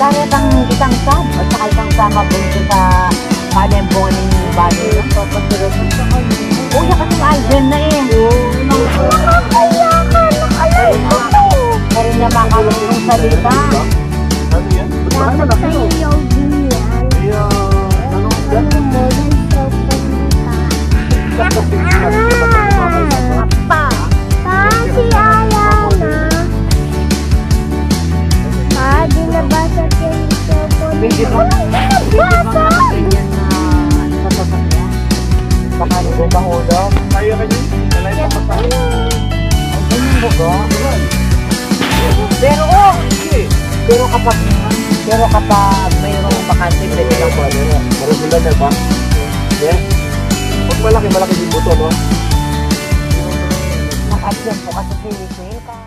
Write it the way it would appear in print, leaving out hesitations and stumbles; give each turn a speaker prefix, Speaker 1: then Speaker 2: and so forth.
Speaker 1: Dahil ang isang sam at saka isang sama bunso sa kalembong ng bago. Uya kasi Alden na eh. Nakakaya ka. Pero niya makalong yung salita.
Speaker 2: Ano yan? Ba't ba sa'yo yung ganyan? Kaya, ano yan?
Speaker 3: Pa, si Ayana. Di nabasa yung cellphone.
Speaker 1: Hindi mo
Speaker 3: Nabasa!
Speaker 1: ganyan na sasasakyan. Baka hindi mahulog.
Speaker 2: Kaya ka niyo? Kalay pa pa tayo.
Speaker 1: Ang ganyan bugo. Pero kapag mayroong bakante, pwede lang po.
Speaker 2: Marugulan na ba? Yes. Pag malaki yung buto, no?
Speaker 1: Naka-adjust po kasi sili-sili ka.